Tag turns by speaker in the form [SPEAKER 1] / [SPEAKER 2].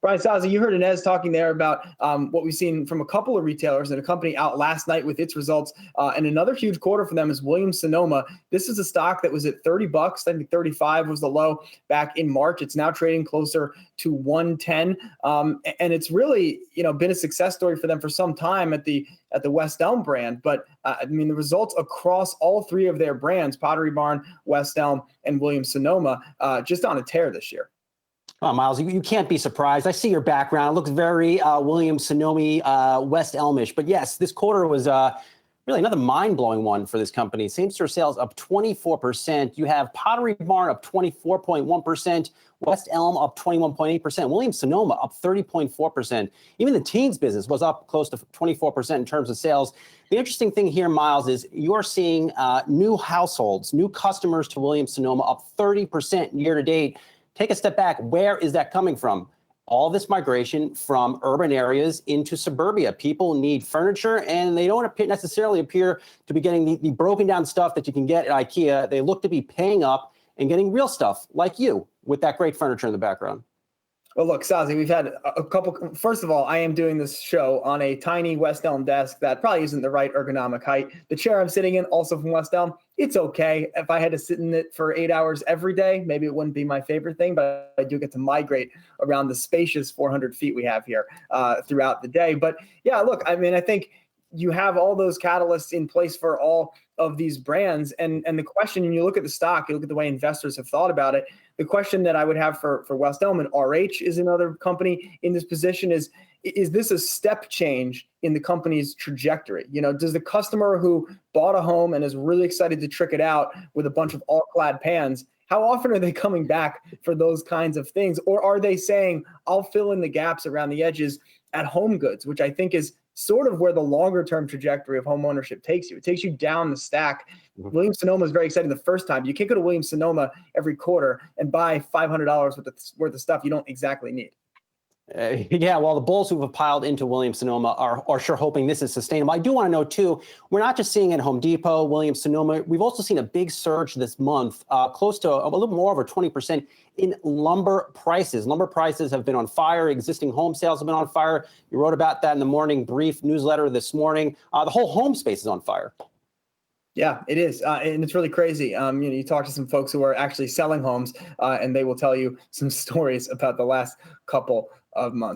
[SPEAKER 1] Brian Sazza, you heard Inez talking there about what we've seen from a couple of retailers and a company out last night with its results. And another huge quarter for them is Williams-Sonoma. This is a stock that was at $30. I think 35 was the low back in March. It's now trading closer to 110. And it's really, been a success story for them for some time at the West Elm brand. But the results across all three of their brands, Pottery Barn, West Elm, and Williams-Sonoma, just on a tear this year.
[SPEAKER 2] Oh, Miles, you can't be surprised. I see your background. It looks very Williams-Sonoma, West Elmish. But yes, this quarter was really another mind-blowing one for this company. Same-store sales up 24%. You have Pottery Barn up 24.1%. West Elm up 21.8%. Williams-Sonoma up 30.4%. Even the teens business was up close to 24% in terms of sales. The interesting thing here, Miles, is you're seeing new households, new customers to Williams-Sonoma up 30% year to date. Take a step back. Where is that coming from? All this migration from urban areas into suburbia. People need furniture, and they don't necessarily appear to be getting the broken down stuff that you can get at IKEA. They look to be paying up and getting real stuff like you with that great furniture in the background.
[SPEAKER 1] Well, look, Sazi, we've had a couple. First of all, I am doing this show on a tiny West Elm desk that probably isn't the right ergonomic height. The chair I'm sitting in, also from West Elm, it's okay. If I had to sit in it for 8 hours every day, maybe it wouldn't be my favorite thing, but I do get to migrate around the spacious 400 feet we have here throughout the day. But yeah, look, I think you have all those catalysts in place for all of these brands. And the question, and you look at the stock, you look at the way investors have thought about it, the question that I would have for West Elm, and RH is another company in this position, is this a step change in the company's trajectory? Does the customer who bought a home and is really excited to trick it out with a bunch of all-clad pans, how often are they coming back for those kinds of things? Or are they saying, I'll fill in the gaps around the edges at Home Goods, which I think is sort of where the longer-term trajectory of home ownership takes you. It takes you down the stack. Williams-Sonoma is very exciting the first time. You can't go to Williams-Sonoma every quarter and buy $500 worth of stuff you don't exactly need.
[SPEAKER 2] Yeah, well, the bulls who have piled into Williams-Sonoma are sure hoping this is sustainable. I do want to know, too, we're not just seeing it at Home Depot, Williams-Sonoma. We've also seen a big surge this month, close to a little more over 20% in lumber prices. Lumber prices have been on fire. Existing home sales have been on fire. You wrote about that in the morning brief newsletter this morning. The whole home space is on fire.
[SPEAKER 1] Yeah, it is. And it's really crazy. You talk to some folks who are actually selling homes and they will tell you some stories about the last couple of months.